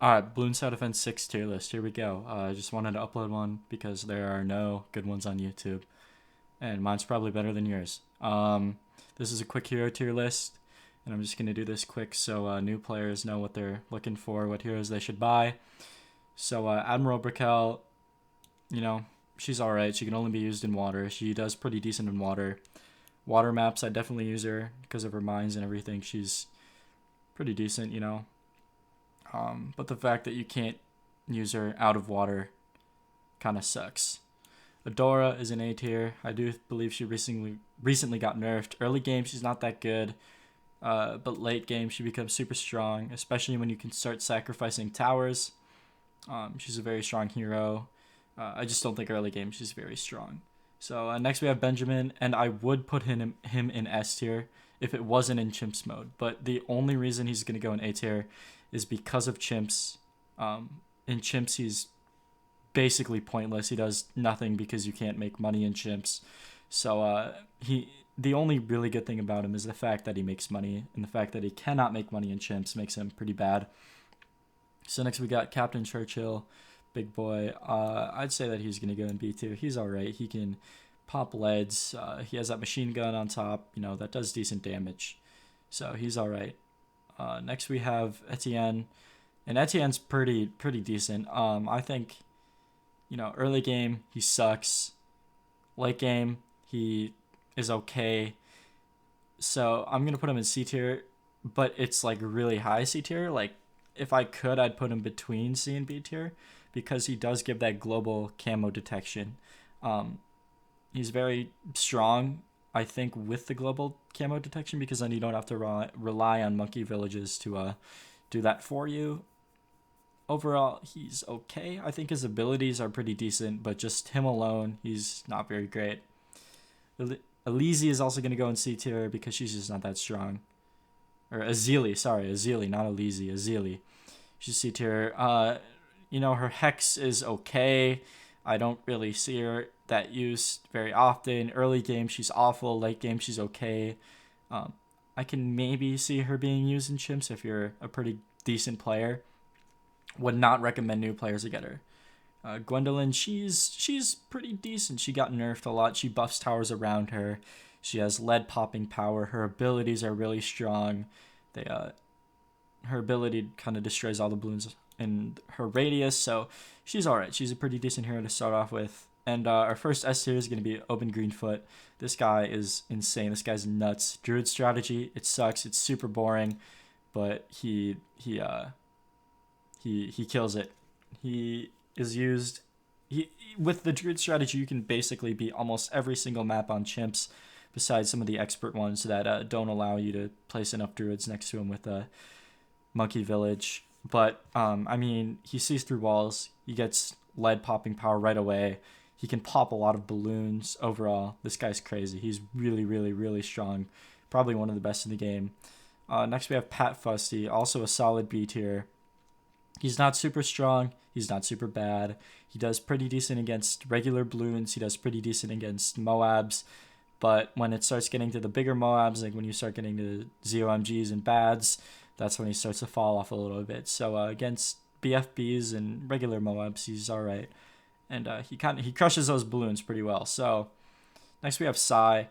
Alright, Bloons How to Defend 6 tier list. Here we go. I just wanted to upload one because there are no good ones on YouTube. And mine's probably better than yours. This is a quick hero tier list. And I'm just going to do this quick so new players know what they're looking for, what heroes they should buy. So Admiral Brickell, you know, she's alright. She can only be used in water. She does pretty decent in water. Water maps, I definitely use her because of her mines and everything. She's pretty decent. But the fact that you can't use her out of water kind of sucks. Adora is an A tier. I do believe she recently got nerfed. Early game, she's not that good, but late game, she becomes super strong, especially when you can start sacrificing towers. She's a very strong hero. I just don't think early game she's very strong. So next we have Benjamin, and I would put him in S tier if it wasn't in Chimps mode. But the only reason he's going to go in A tier is because of Chimps. In Chimps, he's basically pointless. He does nothing because you can't make money in Chimps. So the only really good thing about him is the fact that he makes money, and the fact that he cannot make money in Chimps makes him pretty bad. So next we got Captain Churchill, big boy. I'd say that he's gonna go in B tier. He's alright. He can pop leads. He has that machine gun on top. That does decent damage. So he's alright. Next we have Etienne, and Etienne's pretty decent. I think early game he sucks. Late game he is okay. So I'm gonna put him in C tier, but it's like really high C tier. Like if I could, I'd put him between C and B tier because he does give that global camo detection. Um, he's very strong, I think, with the global camo detection because then you don't have to rely on monkey villages to do that for you. Overall, he's okay. I think his abilities are pretty decent, but just him alone, he's not very great. Elise is also going to go in C tier because she's just not that strong. Or Azili, sorry, Azili, not Elise, Azili. She's C tier. Her Hex is okay. I don't really see her that used very often. Early game, she's awful. Late game, she's okay. Um, I can maybe see her being used in Chimps if you're a pretty decent player. Would not recommend new players to get her. Gwendolyn, she's pretty decent. She got nerfed a lot. She buffs towers around her. She has lead popping power. Her abilities are really strong. Her ability kind of destroys all the balloons in her radius. So she's alright. She's a pretty decent hero to start off with. And our first S tier is going to be Open Greenfoot. This guy is insane. This guy's nuts. Druid strategy, it sucks. It's super boring, but he kills it. He is used. With the Druid strategy, you can basically beat almost every single map on Chimps, besides some of the expert ones that don't allow you to place enough Druids next to him with a Monkey Village. But he sees through walls. He gets lead popping power right away. He can pop a lot of balloons. Overall, this guy's crazy. He's really, really, really strong. Probably one of the best in the game. Next, we have Pat Fusty, also a solid B tier. He's not super strong. He's not super bad. He does pretty decent against regular Bloons. He does pretty decent against Moabs. But when it starts getting to the bigger Moabs, like when you start getting to ZOMGs and Bads, that's when he starts to fall off a little bit. So against BFBs and regular Moabs, he's alright. And he crushes those balloons pretty well. So next we have Sai,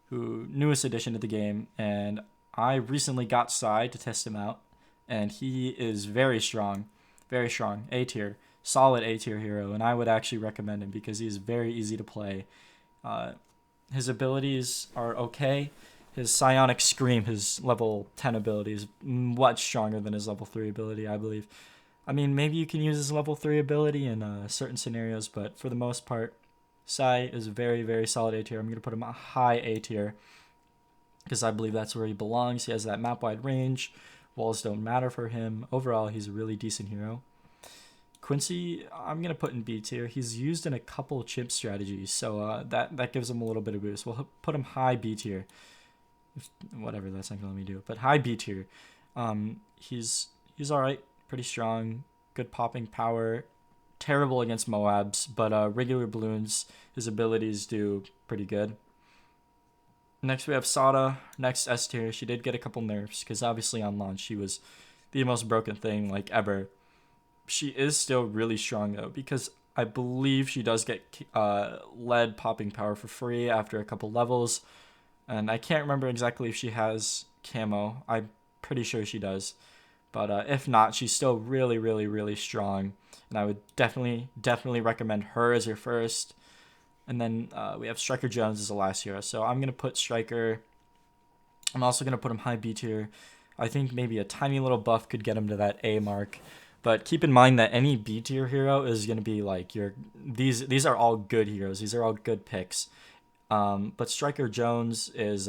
who newest addition to the game, and I recently got Sai to test him out, and he is very strong, A tier, solid A tier hero, and I would actually recommend him because he's very easy to play. Uh, his abilities are okay. His Psionic Scream, his level 10 ability, is much stronger than his level 3 ability, I believe. Maybe you can use his level 3 ability in certain scenarios, but for the most part, Sai is very, very solid A tier. I'm going to put him a high A tier because I believe that's where he belongs. He has that map-wide range. Walls don't matter for him. Overall, he's a really decent hero. Quincy, I'm going to put in B tier. He's used in a couple chimp strategies, so that gives him a little bit of boost. We'll put him high B tier. Whatever, that's not going to let me do it. But high B tier. He's alright, pretty strong, good popping power. Terrible against Moabs, but regular Bloons, his abilities do pretty good. Next we have Sada, next S tier. She did get a couple nerfs because obviously on launch she was the most broken thing like ever. she is still really strong though, because I believe she does get lead popping power for free after a couple levels, and I can't remember exactly if she has camo. I'm pretty sure she does, but if not, she's still really, really, really strong, and I would definitely recommend her as your first. And then we have Striker Jones as the last hero, so I'm gonna put Striker. I'm also gonna put him high B tier. I think maybe a tiny little buff could get him to that A mark. But keep in mind that any B tier hero is gonna be like your these are all good heroes. These are all good picks. But Striker Jones is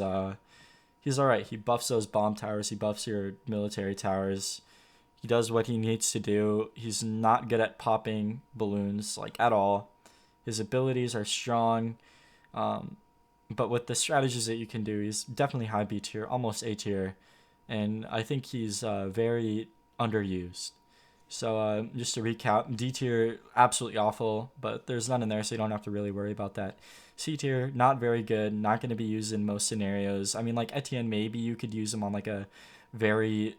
he's alright. He buffs those bomb towers. He buffs your military towers. He does what he needs to do. He's not good at popping balloons like at all. His abilities are strong. Um, but with the strategies that you can do, he's definitely high B tier, almost A tier, and I think he's very underused. So just to recap, D tier absolutely awful, but there's none in there, so you don't have to really worry about that. C tier not very good, not going to be used in most scenarios. I mean, like Etienne, maybe you could use him on like a very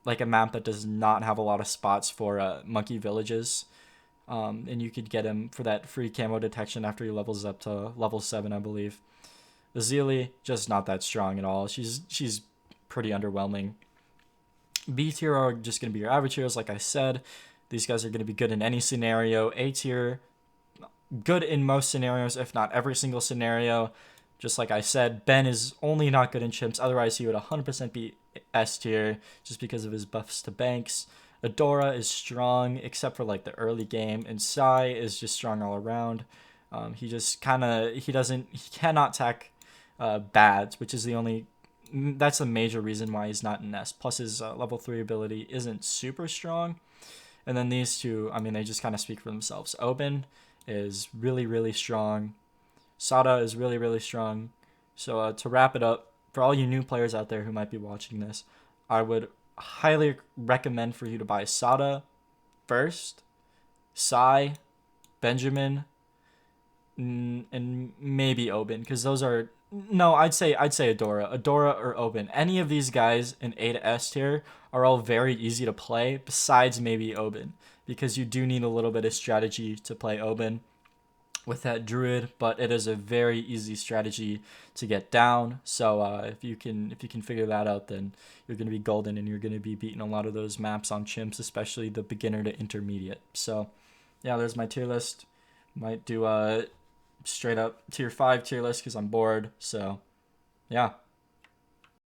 like a map that does not have a lot of spots for monkey villages. And you could get him for that free camo detection after he levels up to level 7, I believe. Azili, just not that strong at all. She's pretty underwhelming. B tier are just going to be your average heroes, like I said. These guys are going to be good in any scenario. A tier, good in most scenarios, if not every single scenario. Just like I said, Ben is only not good in chimps. Otherwise, he would 100% be S tier just because of his buffs to banks. Adora is strong except for like the early game, and Sai is just strong all around. He just kind of he cannot tack bads, which is the only that's the major reason why he's not in S. Plus his level 3 ability isn't super strong. And then these two, I mean, they just kind of speak for themselves. Oben is really, really strong. Sada is really, really strong. So to wrap it up, for all you new players out there who might be watching this, I would highly recommend for you to buy Sada first, Sai, Benjamin, and maybe Oben, because those are no, I'd say Adora or Oben. Any of these guys in A to S tier are all very easy to play. Besides maybe Oben, because you do need a little bit of strategy to play Oben with that druid, but it is a very easy strategy to get down. So if you can figure that out, then you're gonna be golden, and you're gonna be beating a lot of those maps on chimps, especially the beginner to intermediate. So yeah, there's my tier list. Might do a straight up tier 5 tier list because I'm bored. So yeah.